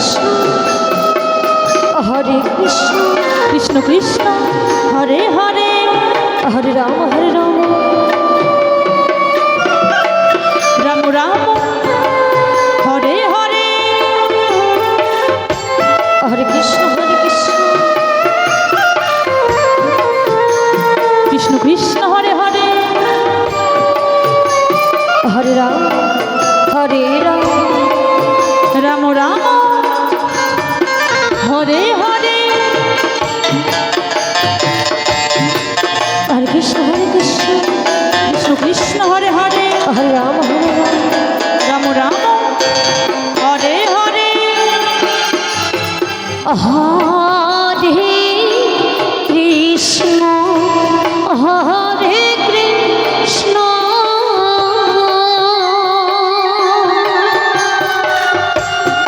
Krishna Hare Krishna Krishna Krishna Hare Hare Hare Ram Ram Ram Hare Hare Hare Krishna Krishna Krishna Hare Hare Hare Ram Ram Ram Hare Hare Hare Krishna Krishna Krishna Hare Hare Hare Ram Ram Hare Hare Hare Krishna Hare Krishna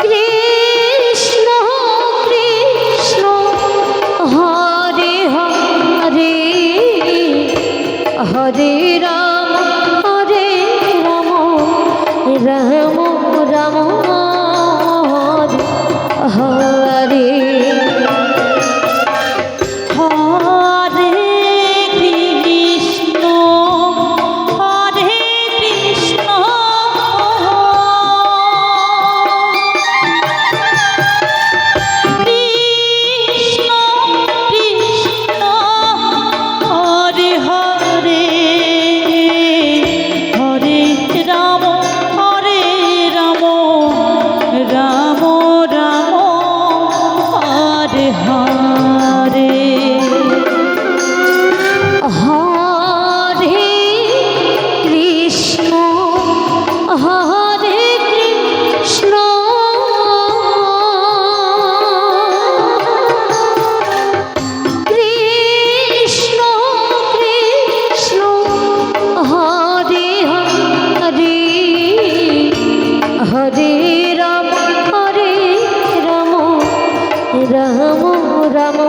Krishna Krishna Hare Hare Hare Ram Ram Ram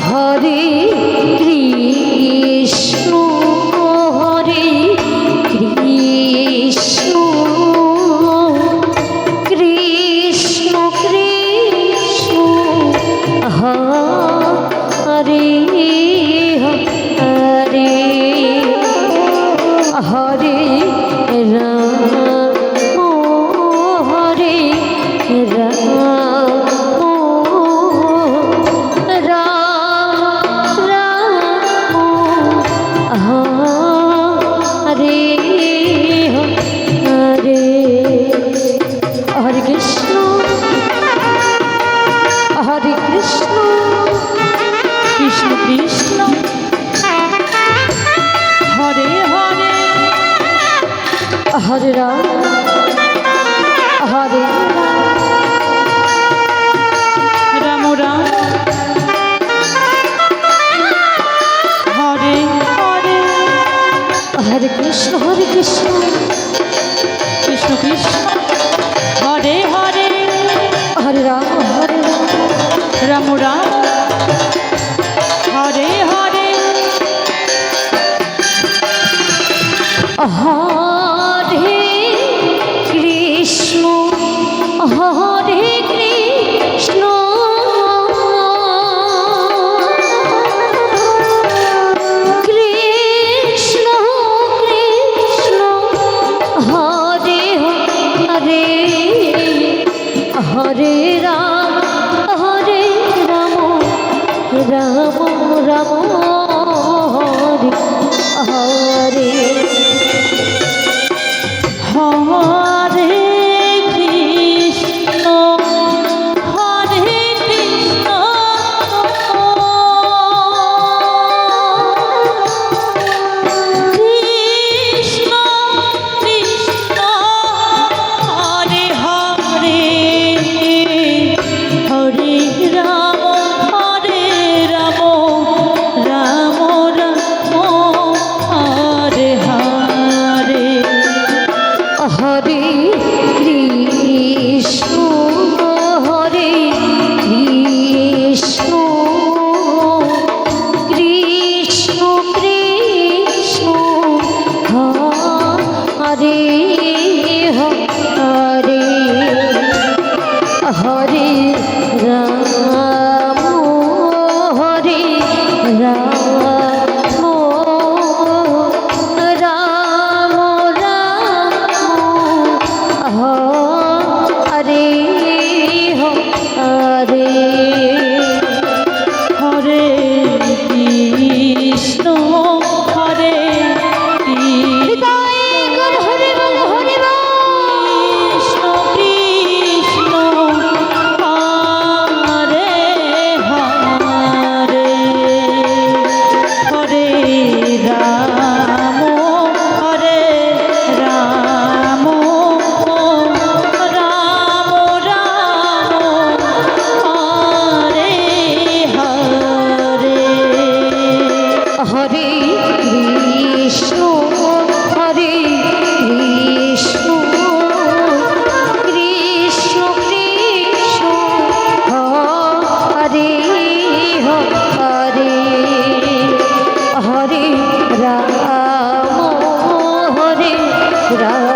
Hare Hare Ram Hare Ram Ram Hare Hare Hare Krishna Krishna Krishna Hare Hare Hare Ram Ram Ram Hare Hare Hare Krishna Krishna Krishna Hare Hare Hare Ram Ram Ram Hare Hare Radhe